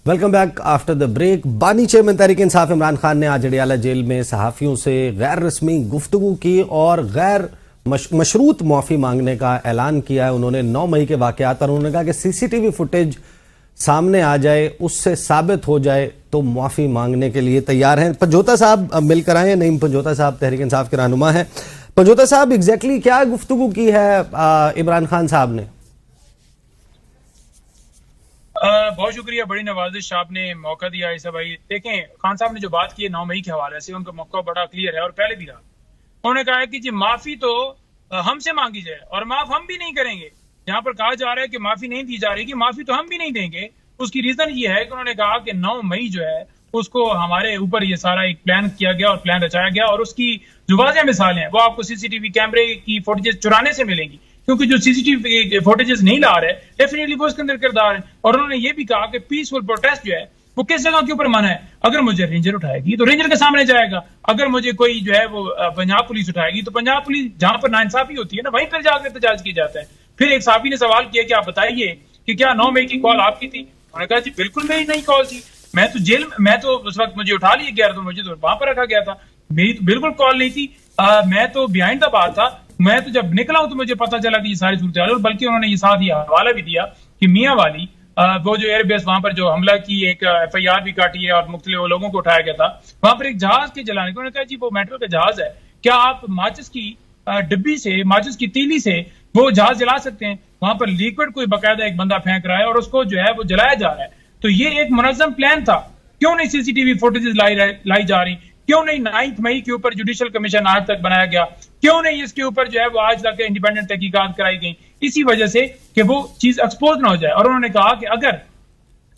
Welcome back after the break. बानी chairman Tehreek Insaf Imran Khan ने आज अडयाला जेल में सहाफ़ियों से गैर रस्मी गुफ्तगू की और गैर मशरूत माफ़ी मांगने का ऐलान किया है। उन्होंने 9 मई के वाक़यात और उन्होंने कहा कि सीसीटीवी फुटेज सामने आ जाए, उससे साबित हो जाए तो माफ़ी मांगने के लिए तैयार हैं। पंजोता साहब मिलकर आए हैं। नईम पंजोता साहब तहरीक इंसाफ के रहनुमा हैं। पंजोता साहब, एग्जैक्टली क्या गुफ्तगू की है इमरान खान साहब ने? बहुत शुक्रिया, बड़ी नवाजिश आपने मौका दिया इसे भाई। देखें, खान साहब ने जो बात की है 9 मई के हवाले से, उनका मौका बड़ा क्लियर है और पहले भी रहा। उन्होंने कहा है कि जी माफी तो हमसे मांगी जाए और माफ हम भी नहीं करेंगे। जहां पर कहा जा रहा है कि माफी नहीं दी जा रही, कि माफी तो हम भी नहीं देंगे, उसकी रीजन ये है कि उन्होंने कहा कि 9 मई जो है उसको हमारे ऊपर ये सारा एक प्लान किया गया और प्लान रचाया गया, और उसकी जो वाज़ेह मिसालें हैं वो आपको सीसीटीवी कैमरे की फुटेजेस चुराने से मिलेंगी, क्योंकि जो सीसीटीवी फुटेजेस नहीं ला रहे डेफिनेटली वो उसके अंदर किरदार है। और उन्होंने ये भी कहा कि पीसफुल प्रोटेस्ट जो है वो किस जगह के ऊपर मना है। अगर मुझे रेंजर उठाएगी तो रेंजर के सामने जाएगा, अगर मुझे कोई जो है वो पंजाब पुलिस उठाएगी तो पंजाब पुलिस, जहां पर नाइंसाफी होती है ना, वहीं पर जाकर एहतजाज किया जाता है। फिर एक साहबी ने सवाल किया कि आप बताइए कि क्या 9 मई की कॉल आपकी थी? उन्होंने कहा जी बिल्कुल मेरी नहीं कॉल थी, मैं तो जेल, मैं तो उस वक्त मुझे उठा लिया गया, तो मुझे तो वहां पर रखा गया था, मेरी तो बिल्कुल कॉल नहीं थी। मैं तो बिहाइंड द बार था, मैं तो जब निकला हूं तो मुझे पता चला कि ये सारी सूरत हाल। और बल्कि उन्होंने ये साथ ही हवाला भी दिया कि मियां वाली वो जो एयरबेस वहां पर जो हमला की, एक FIR भी काटी है और मुख्तलिफ लोगों को उठाया गया था वहां पर एक जहाज के जलाने को। उन्होंने कहा जी वो मेट्रो का जहाज है, क्या आप माचिस की डिब्बी से, माचिस की तीली से वो जहाज जला सकते हैं? वहां पर लिक्विड कोई बाकायदा एक बंदा फेंक रहा है और उसको जो है वो जलाया जा रहा है। तो ये एक मुनज़्ज़म प्लान था। क्यों नहीं सीसीटीवी फुटेजेस लाई जा रही? क्यों नहीं 9 मई के ऊपर जुडिशियल कमीशन आज तक बनाया गया? क्यों नहीं इसके ऊपर जो है वो आज तक इंडिपेंडेंट तहकीकात कराई गई? इसी वजह से कि वो चीज एक्सपोज ना हो जाए। और उन्होंने कहा कि अगर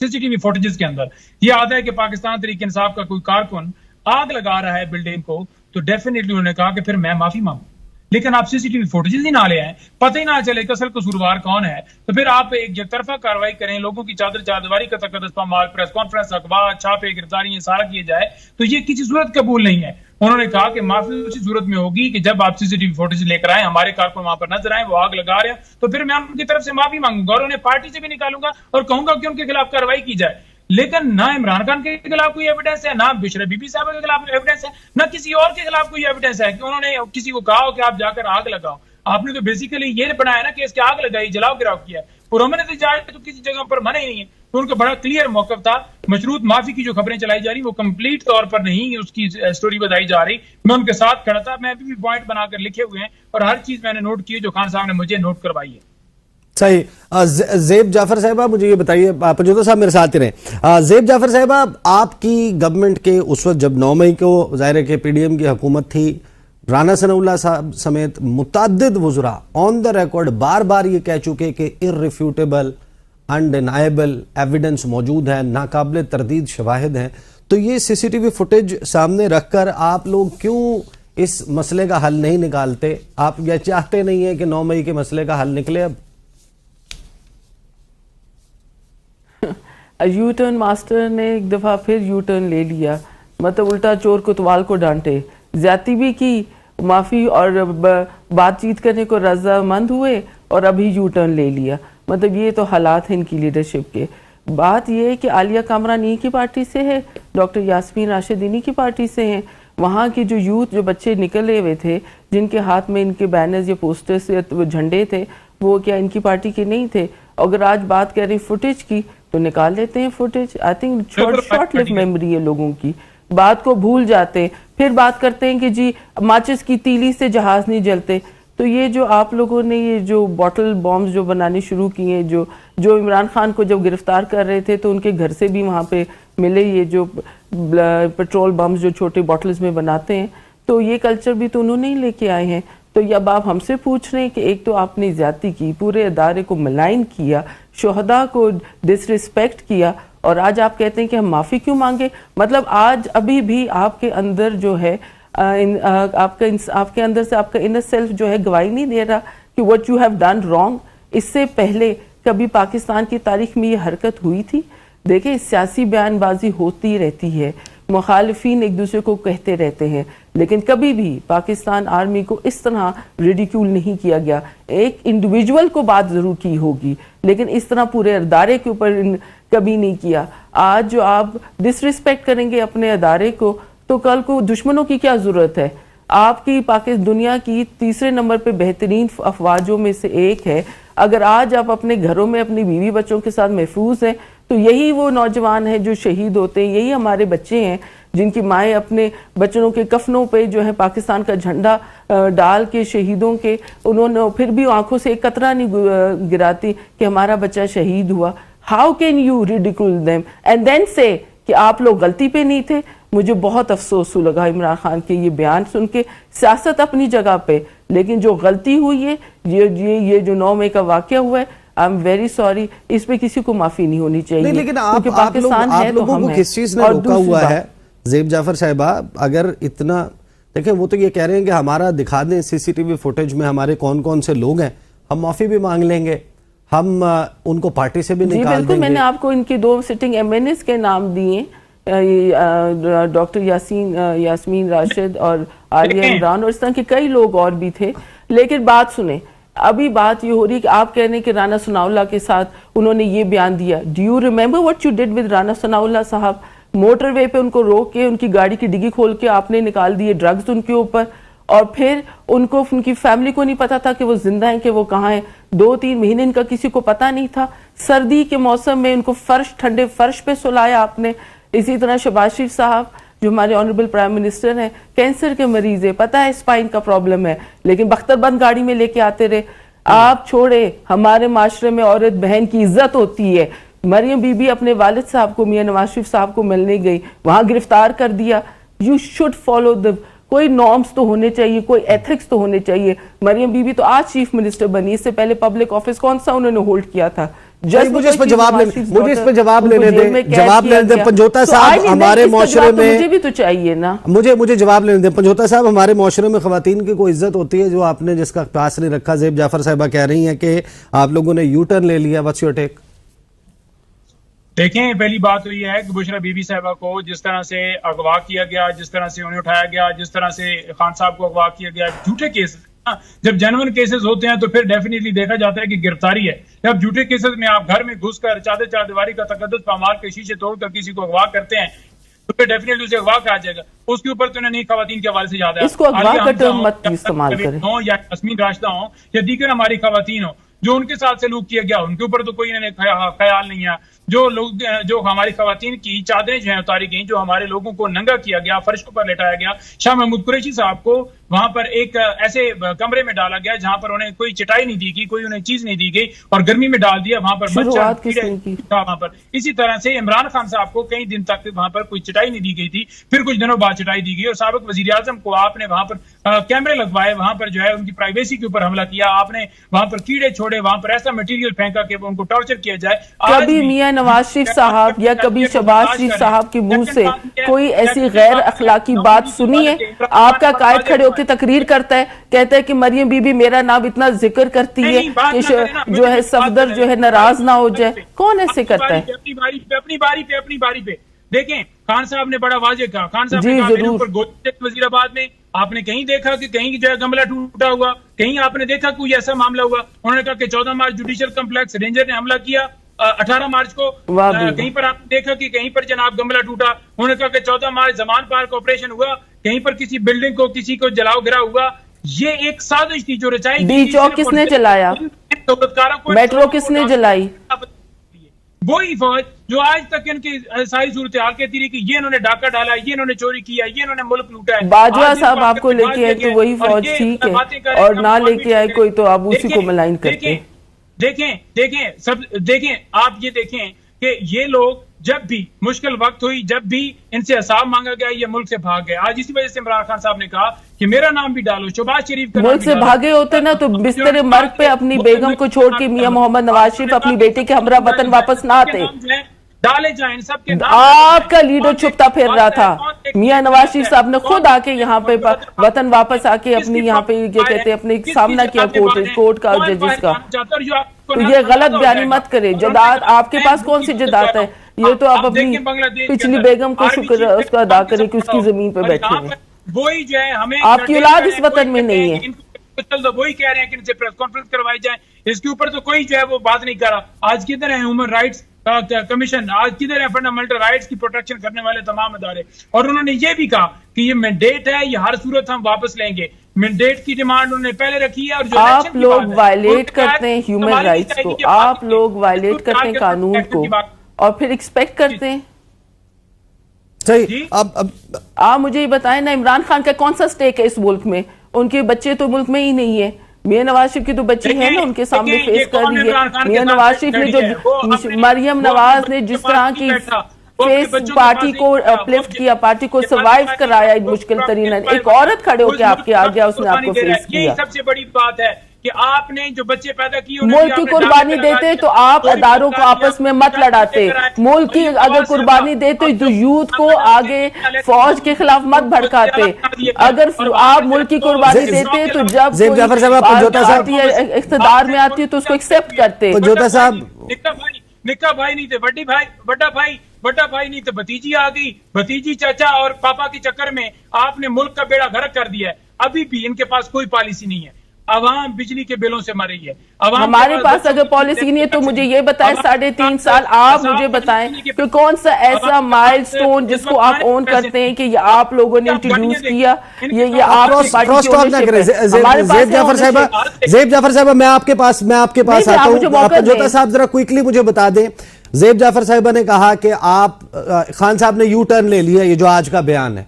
सीसीटीवी फुटेजेस के अंदर ये आता है कि पाकिस्तान तहरीक इंसाफ का कोई कारकुन आग लगा रहा है बिल्डिंग को, तो डेफिनेटली उन्होंने कहा कि फिर मैं माफी मांगू। लेकिन आप सीसीटीवी फुटेजेस ही ना ले आए, पता ही ना चले कि असल कसूरवार कौन है, तो फिर आप एक तरफा कार्रवाई करें, लोगों की चादर चादवारी का तकदस पामाल, प्रेस कॉन्फ्रेंस, अखबार, छापे, गिरफ्तारी, ये सारा किया जाए, तो ये किसी सूरत कबूल नहीं है। उन्होंने कहा कि माफी उसी सूरत में होगी कि जब आप सीसीटीवी फुटेज लेकर आए, हमारे कारकुन वहां पर नजर आए, वो आग लगा रहे हैं, तो फिर मैं उनकी तरफ से माफी मांगूंगा और उन्हें पार्टी से भी निकालूंगा और कहूंगा कि उनके खिलाफ कार्रवाई की जाए। लेकिन ना इमरान खान के खिलाफ कोई एविडेंस है, ना बिशरा बीबी साहब के खिलाफ एविडेंस है, ना किसी और के खिलाफ कोई एविडेंस है कि उन्होंने किसी को कहा हो कि आप जाकर आग लगाओ। आपने तो बेसिकली ये बनाया ना कि इसकी आग लगाई, जलाओ गिराव किया, और हमने तो किसी जगह पर मना ही नहीं है। तो उनका बड़ा क्लियर मौकफ था। मशरूत माफी की जो खबरें चलाई जा रही वो कंप्लीट तौर पर नहीं उसकी स्टोरी बताई जा रही। मैं उनके साथ खड़ा था, मैं भी पॉइंट बनाकर लिखे हुए हैं और हर चीज मैंने नोट की है जो खान साहब ने मुझे नोट करवाई है। सही। ज़ेब जाफर साहिबा, मुझे ये बताइए, पंजोता साहब मेरे साथ ही रहे। ज़ेब जाफर साहिबा, आपकी गवर्नमेंट के उस वक्त जब 9 मई को ज़ाहिर के PDM की हुकूमत थी, राना सनाउल्लाह साहब समेत मुतअद्दिद वज़रा ऑन द रिकॉर्ड बार बार ये कह चुके कि इर्रिफ्यूटेबल, अनडिनाएबल एविडेंस मौजूद है, नाकाबिल तरदीद शवाहिद हैं। तो ये CCTV फुटेज सामने रखकर आप लोग क्यों इस मसले का हल नहीं निकालते? आप यह चाहते नहीं है कि 9 मई के मसले का हल निकले? अब यू टर्न मास्टर ने एक दफ़ा फिर यू टर्न ले लिया, मतलब उल्टा चोर कोतवाल को डांटे, ज्यादती भी की, माफ़ी और बातचीत करने को रजामंद हुए और अभी यू टर्न ले लिया। मतलब ये तो हालात हैं इनकी लीडरशिप के। बात ये है कि आलिया कामरान इन्हीं की पार्टी से है, डॉक्टर यास्मीन राशिद इन्हीं की पार्टी से हैं। वहाँ के जो यूथ, जो बच्चे निकले हुए थे जिनके हाथ में इनके बैनर्स या पोस्टर्स या झंडे थे, वो क्या इनकी पार्टी के नहीं थे? अगर आज बात कर रही फुटेज की तो निकाल लेते हैं footage. I think short live memory है लोगों की, बात को भूल जाते हैं, फिर बात करते हैं कि जी माचिस की तीली से जहाज नहीं जलते। तो ये जो आप लोगों ने ये जो बॉटल बॉम्ब्स जो बनाने शुरू किए, जो इमरान खान को जब गिरफ्तार कर रहे थे तो उनके घर से भी वहाँ पे मिले ये जो पेट्रोल बम्स जो छोटे बॉटल्स में बनाते हैं, तो ये कल्चर भी तो उन्होंने ही लेके आए हैं। तो अब आप हमसे पूछ रहे हैं कि एक तो आपने ज्यादती की, पूरे अदारे को मलाइन किया, शोहदा को डिसरिस्पेक्ट किया, और आज आप कहते हैं कि हम माफ़ी क्यों मांगे? मतलब आज अभी भी आपके अंदर जो है आपके अंदर से आपका इनर सेल्फ जो है गवाही नहीं दे रहा कि what you have done wrong. इससे पहले कभी पाकिस्तान की तारीख में ये हरकत हुई थी? देखिए, सियासी बयानबाजी होती रहती है, मुखालिफिन एक दूसरे को कहते रहते हैं, लेकिन कभी भी पाकिस्तान आर्मी को इस तरह रिडिक्यूल नहीं किया गया। एक इंडिविजुअल को बात जरूर की होगी, लेकिन इस तरह पूरे अदारे के ऊपर कभी नहीं किया। आज जो आप डिसरिस्पेक्ट करेंगे अपने अदारे को, तो कल को दुश्मनों की क्या जरूरत है। आपकी पाकिस्तान दुनिया की तीसरे नंबर पे बेहतरीन अफवाजों में से एक है। अगर आज आप अपने घरों में अपनी बीवी बच्चों के साथ महफूज हैं, तो यही वो नौजवान हैं जो शहीद होते हैं, यही हमारे बच्चे हैं जिनकी माएँ अपने बच्चों के कफनों पे जो है पाकिस्तान का झंडा डाल के शहीदों के, उन्होंने फिर भी आंखों से एक कतरा नहीं गिराती कि हमारा बच्चा शहीद हुआ। How can you ridicule them and then say कि आप लोग गलती पे नहीं थे। मुझे बहुत अफसोस लगा इमरान खान के ये बयान सुन के। सियासत अपनी जगह पे, लेकिन जो गलती हुई है, ये जो 9 मई का वाकया हुआ है, आई एम वेरी सॉरी, इस पे किसी को माफी नहीं होनी चाहिए। नहीं, लेकिन आप लोगों को किस चीज ने रोका हुआ है ज़ेब जाफर साहिबा? अगर इतना देखें, वो तो ये कह रहे हैं कि हमारा दिखा दें सीसीटीवी फुटेज में हमारे कौन कौन से लोग हैं, हम माफी भी मांग लेंगे, हम उनको पार्टी से भी निकाल देंगे। मैंने आपको इनके 2 सिटिंग MNAs के नाम दिए, डॉक्टर यास्मीन राशिद और आलिया इमरान, और इस तरह के कई लोग और भी थे। लेकिन बात सुने, अभी बात ये हो रही है कि आप कह रहे हैं कि राना सनाउल्लाह के साथ उन्होंने ये बयान दिया। Do you remember what you did with Rana Sanaullah साहब? मोटरवे पे उनको रोक के उनकी गाड़ी की डिग्गी खोल के आपने निकाल दिए ड्रग्स उनके ऊपर, और फिर उनको, उनकी फैमिली को नहीं पता था कि वो जिंदा हैं, कि वो कहाँ हैं। 2-3 महीने इनका किसी को पता नहीं था। सर्दी के मौसम में उनको ठंडे फर्श पे सुलाया आपने। इसी तरह शहबाज शरीफ साहब जो हमारे ऑनरेबल प्राइम मिनिस्टर हैं, कैंसर के मरीज है, पता है स्पाइन का प्रॉब्लम है, लेकिन बख्तरबंद गाड़ी में लेके आते रहे। आप छोड़े, हमारे माशरे में औरत बहन की इज्जत होती है। मरियम बीबी अपने वालिद साहब को, मियां नवाज शरीफ साहब को मिलने गई, वहां गिरफ्तार कर दिया। यू शुड फॉलो द, कोई नॉर्म्स तो होने चाहिए, कोई एथिक्स तो होने चाहिए। मरियम बीबी तो आज चीफ मिनिस्टर बनी, इससे पहले पब्लिक ऑफिस कौन सा उन्होंने होल्ड किया था? मुझे इस पर जवाब लेने दें पंजोता साहब। हमारे माशरे में मुझे भी तो चाहिए ना, मुझे जवाब लेने दें पंजोता साहब। हमारे माशरे में खवातीन की कोई इज्जत होती है जो आपने जिसका पास नहीं रखा? ज़ेब जाफर साहिबा कह रही हैं कि आप लोगों ने यू टर्न ले लिया। What's your take? देखें, पहली बात तो यह है कि बुशरा बीबी साहिबा को जिस तरह से अगवा किया गया, जिस तरह से उन्हें उठाया गया, जिस तरह से खान साहब को अगवा किया गया, झूठे केस, जब जेन्युइन केसेस होते हैं तो फिर डेफिनेटली देखा जाता है कि गिरफ्तारी है। जब झूठे केसेस में आप घर में घुसकर चार दीवारी का तकद्दुस पामार के शीशे तोड़कर किसी को अगवा करते हैं, तो फिर डेफिनेटली उसे अगवा कहा जाएगा। उसके ऊपर तो नहीं खवातीन के हवाले से याद है, इसको अगवा का टर्म मत इस्तेमाल करें। हो या यास्मीन राशिदा हो या दीगर हमारी खवातीन हो, जो उनके साथ सलूक किया गया, उनके ऊपर तो कोई ख्याल नहीं है। जो लोग, जो हमारी खवातीन की चादरें जो है उतारी गई, जो हमारे लोगों को नंगा किया गया, फर्श पर लेटाया गया, शाह महमूद कुरैशी साहब को वहां पर एक ऐसे कमरे में डाला गया जहां पर उन्हें कोई चटाई नहीं दी गई, कोई उन्हें चीज नहीं दी गई, और गर्मी में डाल दिया। वहां पर वहां पर इसी तरह से इमरान खान साहब को कई दिन तक वहां पर कोई चटाई नहीं दी गई थी, फिर कुछ दिनों बाद चटाई दी गई, और साबिक वजीर आजम को आपने वहां पर कैमरे लगवाए, वहां पर जो है उनकी प्राइवेसी के ऊपर हमला किया, आपने वहां पर कीड़े छोड़े, वहां पर ऐसा मटेरियल फेंका कि उनको टॉर्चर किया जाए। कभी मियां नवाज शरीफ साहब या कभी शहबाज शरीफ साहब के मुंह से कोई ऐसी गैर अखलाकी बात सुनी है? आपका कायद खड़े होकर तकरीर करता है, कहता है कि मरियम बीबी मेरा नाम इतना जिक्र करती है कि जो है सफदर जो है नाराज ना हो जाए। कौन ऐसे करता है? अपनी बारी पे देखें, खान साहब ने बड़ा वाजे कहा, खान साहब ने कहा ऊपर वजीराबाद में आपने कहीं देखा कि कहीं जो है गमला टूटा हुआ, कहीं आपने देखा कोई ऐसा मामला हुआ? उन्होंने कहा कि 14 मार्च जुडिशियल कम्प्लेक्स रेंजर ने हमला किया, 18 मार्च को कहीं पर आपने देखा कि कहीं पर जनाब गमला टूटा? उन्होंने कहा कि 14 मार्च जमान पार्क ऑपरेशन हुआ, कहीं पर किसी बिल्डिंग को किसी को जलाओ गिरा हुआ। ये एक साजिश थी जो रचाई गई। डी चौक किसने जलाया? मेट्रो किसने जलाई? वही फौज जो आज तक इनकी सारी सूरत हाल कहती रही कि ये इन्होंने डाका डाला, ये इन्होंने चोरी किया, ये इन्होंने मुल्क लूटा है। बाजवा साहब आपको लेके आए तो वही फौज ठीक है, और ना लेके आए कोई तो आप उसी को मलाइन करते हैं। देखें आप ये देखें कि ये लोग जब भी मुश्किल वक्त हुई, जब भी इनसे हिसाब मांगा गया, ये मुल्क से भाग गए। आज इसी वजह से इमरान खान साहब ने कहा कि मेरा नाम भी डालो, शहबाज शरीफ का मुल्क से भागे होते ना तो बिस्तर मर्ग पे अपनी बेगम को छोड़ के मियां मोहम्मद नवाज शरीफ अपनी बेटी के हमरा वतन वापस ना आते। डाले जाए सबके नाम। आपका लीडर छुपता फिर रहा था। मियां नवाज शरीफ साहब ने खुद आके यहाँ पे वतन वापस आके अपनी यहाँ पे ये कहते हैं अपने सामना किया कोर्ट का जजेस का। तो ये गलत बयानी मत करे। जदाद आपके पास कौन सी जदाद है? ये तो आप अपनी पिछली बेगम को शुक्र उसका अदा करें कि उसकी जमीन पे बैठे हैं। वही जो है हमें, आपकी औलाद इस वतन में नहीं है। वही कह रहे हैं कि इनसे प्रेस कॉन्फ्रेंस करवाई जाए, इसके ऊपर तो कोई जो है वो बात नहीं कर रहा। आज किधर है ह्यूमन राइट्स? कमीशन, आज किधर है फंडामेंटल राइट्स की प्रोटेक्शन करने वाले तमाम अदारे? और उन्होंने ये भी कहा कि ये मैंडेट है, ये हर सूरत हम वापस लेंगे। मैंडेट की डिमांड उन्होंने पहले रखी है। और जो आप लोग वायलेट करते हैं ह्यूमन राइट्स को, आप लोग वायलेट करते हैं कानून को और फिर एक्सपेक्ट करते हैं। सही। अब आप मुझे ये बताएं ना, इमरान खान का कौन सा स्टेक है इस मुल्क में? उनके बच्चे तो मुल्क में ही नहीं है। मियां नवाज शरीफ की तो बच्ची है ना, उनके सामने फेस कर रही है। मियां नवाज शरीफ ने जो मरियम नवाज ने जिस तरह की फेस पार्टी को अपलिफ्ट किया, पार्टी को सर्वाइव कराया इन मुश्किल तरीन, एक औरत खड़े होकर आपके आ गया, उसने आपको फेस किया। सबसे बड़ी बात है कि आपने जो बच्चे पैदा किए, मुल्क की कुर्बानी देते तो आप अदारों को आपस में मत लड़ाते। मुल्क की अगर कुर्बानी देते तो यूथ को आगे फौज के खिलाफ मत भड़काते। अगर आप मुल्क की कुर्बानी देते तो जब पार्टी इख्तिदार में आती है तो उसको एक्सेप्ट करते। पंजोता साहब, निक्का भाई नहीं थे, बड़ा भाई नहीं थे, भतीजी आ गई, भतीजी चाचा और पापा के चक्कर में आपने मुल्क का बेड़ा गर्क कर दिया है। अभी भी इनके पास कोई पॉलिसी नहीं है। अवाम बिजली के बिलों से मर रही है। हमारे पास अगर पॉलिसी नहीं है तो मुझे ये बताएं, 3.5 साल आप मुझे बताएं कि कौन सा ऐसा माइलस्टोन जिसको आप ओन करते हैं कि ये आप लोगों ने इंट्रोड्यूस किया, ये आपकी पार्टी। ज़ेब जाफर साहब, मैं आपके पास आता हूं। पंजोता साहब जरा क्विकली मुझे बता दें, ज़ेब जाफर साहिबा ने कहा कि आप खान साहब ने यू टर्न ले लिया, ये जो आज का बयान है।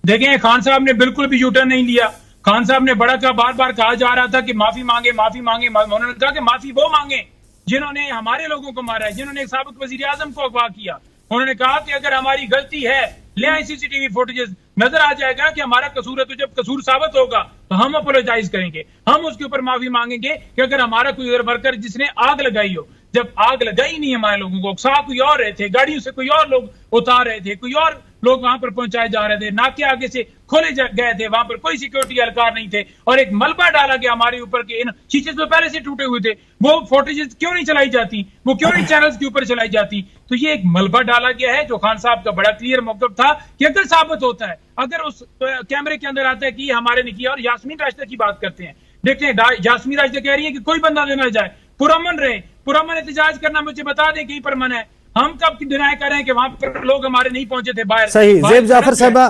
देखें, खान साहब ने बिल्कुल भी यू टर्न नहीं लिया। खान साहब ने बार बार कहा जा रहा था कि माफी मांगे। उन्होंने कहा कि माफी वो मांगे जिन्होंने हमारे लोगों को मारा है, जिन्होंने एक साबिक वजीर आजम को अगवा किया। उन्होंने कहा कि अगर हमारी गलती है, ले आए सीसीटीवी फुटेजेस, नजर आ जाएगा कि हमारा कसूर है। तो जब कसूर साबित होगा तो हम अपोलोजाइज करेंगे, हम उसके ऊपर माफी मांगेंगे कि अगर हमारा कोई वर्कर जिसने आग लगाई हो, जब आग लगाई नहीं हमारे लोगों को, साथ कोई और रहे थे, गाड़ियों से कोई और लोग उतार रहे थे, कोई और लोग वहां पर पहुंचाए जा रहे थे, नाके आगे से खोले गए थे, वहां पर कोई सिक्योरिटी एहलकार नहीं थे, और एक मलबा डाला गया हमारे ऊपर के इन शीशे तो पहले से टूटे हुए थे, वो फुटेजेस क्यों नहीं चलाई जाती, वो क्यों नहीं चैनल्स के ऊपर चलाई जाती? तो ये एक मलबा डाला गया है जो खान साहब का बड़ा क्लियर मौक़िफ़ था कि अगर साबित होता है, अगर उस कैमरे के अंदर आता है कि हमारे ने किया। और यास्मीन राशिदा की बात करते हैं, देखते हैं यास्मीन राशिदा कह रही है कि कोई बंदा देना जाए, पुरअमन रहे, पुरअमन एहतजाज करना मुझे बता दें कि परमन है। हम कब डिनाई कर रहे हैं कि वहां पर लोग हमारे नहीं पहुंचे थे बाहर? सही। ज़ेब जाफर साहबा,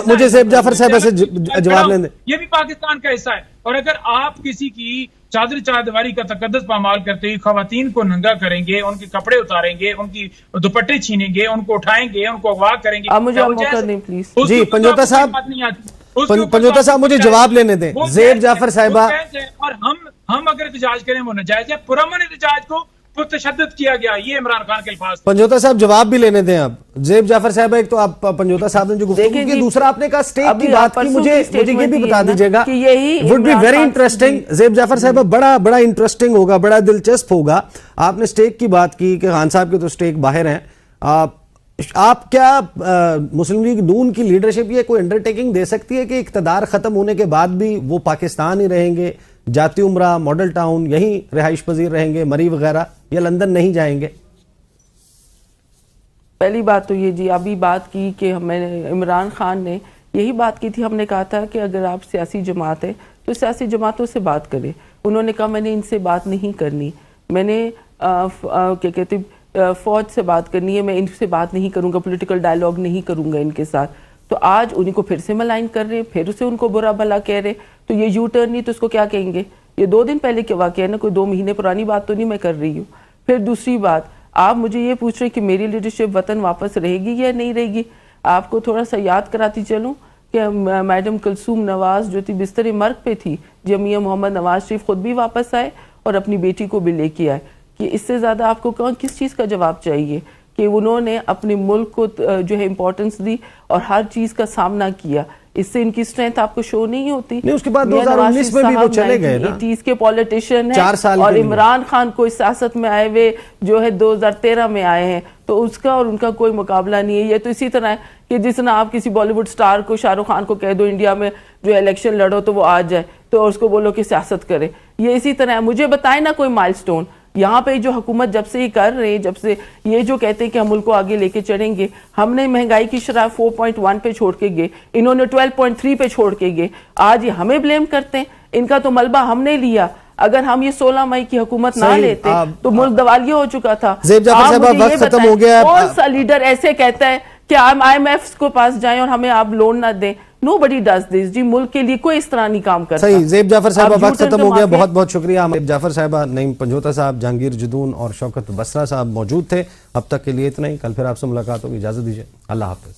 मुझे ज़ेब जाफर साहबा से जवाब लेने। ये भी पाकिस्तान का हिस्सा है। और अगर आप किसी की चादर चारदीवारी का तकद्दस पामाल करते हुए खवातीन को नंगा करेंगे, उनके कपड़े उतारेंगे, उनकी दुपट्टे छीनेंगे, उनको उठाएंगे, उनको अगवा करेंगे, जी पंजोता साहब, पंजोता साहब मुझे जवाब लेने दें। ज़ेब जाफर साहिबा, और हम अगर एहतजाज करें वो नाजायज है। पुरअमन एहतजाज को तशद्दुद किया गया, ये इमरान खान के अल्फाज। पंजोता साहब जवाब भी लेने दें अब। ज़ेब जाफर साहब, एक तो आप पंजोता साहब ने जो गुफ्तगू की, दूसरा आपने कहा स्टेक की बात की, मुझे ये भी बता दीजिएगा, would be very interesting. Zeb Jafar साहब, बड़ा इंटरेस्टिंग होगा, बड़ा दिलचस्प होगा। आपने स्टेक की बात की कि खान साहब के तो स्टेक बाहर हैं। आप क्या मुस्लिम लीग नून की लीडरशिप ये कोई अंडरटेकिंग दे सकती है कि इक़्तिदार खत्म होने के बाद भी वो पाकिस्तान ही रहेंगे, जाती उम्रा, मॉडल टाउन, यहीं रिहाइश पजीर रहेंगे, मरी वगैरह, या लंदन नहीं जाएंगे? पहली बात तो ये जी, अभी बात की कि मैंने इमरान खान ने यही बात की थी, हमने कहा था कि अगर आप सियासी जमात है तो सियासी जमातों से बात करें। उन्होंने कहा मैंने इनसे बात नहीं करनी, मैंने क्या कहते फौज से बात करनी है, मैं इनसे बात नहीं करूंगा, पॉलिटिकल डायलॉग नहीं करूंगा इनके साथ। तो आज उन्हीं को फिर से मलाइन कर रहे हैं, फिर से उनको बुरा भला कह रहे, तो ये यू टर्न नहीं तो उसको क्या कहेंगे? ये 2 दिन पहले के वाक़या है ना, कोई 2 महीने पुरानी बात तो नहीं मैं कर रही हूँ। फिर दूसरी बात, आप मुझे ये पूछ रहे कि मेरी लीडरशिप वतन वापस रहेगी या नहीं रहेगी। आपको थोड़ा सा याद कराती चलूँ कि मैडम कुलसूम नवाज जो थी बिस्तर मर्ग पे थी, जब मियां मोहम्मद नवाज शरीफ खुद भी वापस आए और अपनी बेटी को भी लेके आए, कि इससे ज़्यादा आपको किस चीज़ का जवाब चाहिए कि उन्होंने अपने मुल्क को जो है इम्पोर्टेंस दी और हर चीज़ का सामना किया। इससे इनकी स्ट्रेंथ आपको शो नहीं होती? नहीं, उसके बाद 2019 में भी वो चले गए ना, 80s के पॉलिटिशियन है, 4 साल और इमरान खान को इस सियासत में आए हुए जो है 2013 में आए हैं, तो उसका और उनका कोई मुकाबला नहीं है। ये तो इसी तरह है कि जिस तरह आप किसी बॉलीवुड स्टार को, शाहरुख खान को कह दो इंडिया में जो इलेक्शन लड़ो तो वो आ जाए, तो उसको बोलो कि सियासत करे। ये इसी तरह है। मुझे बताए ना कोई माइलस्टोन यहाँ पे जो हुकूमत जब से ये कर रहे हैं, जब से ये जो कहते हैं कि हम मुल्क को आगे लेके चलेंगे, हमने महंगाई की शरह 4.1 पे छोड़ के गए, इन्होंने 12.3 पे छोड़ के गए। आज ये हमें ब्लेम करते हैं, इनका तो मलबा हमने लिया। अगर हम ये 16 मई की हुकूमत ना सही, लेते तो मुल्क दिवालिया हो चुका था। ज़ेब जाफर आप साहब, मुझे वक्त ये खत्म बताएं, हो गया है। कौन सा लीडर ऐसे कहता है कि हम IMF को पास जाएं और हमें आप लोन ना दें? Nobody does this जी। मुल्क के लिए कोई इस तरह नहीं काम करता। सही। ज़ेब जाफर साहबा, आप वक्त U-turn खत्म तो हो गया। माफिया- बहुत बहुत शुक्रिया। ज़ेब जाफर साहबा, नईम पंजोता साहब, जहांगीर जदून और शौकत बसरा साहब मौजूद थे। अब तक के लिए इतना ही। कल फिर आपसे मुलाकात होगी। इजाजत दीजिए। अल्लाह हाफिज।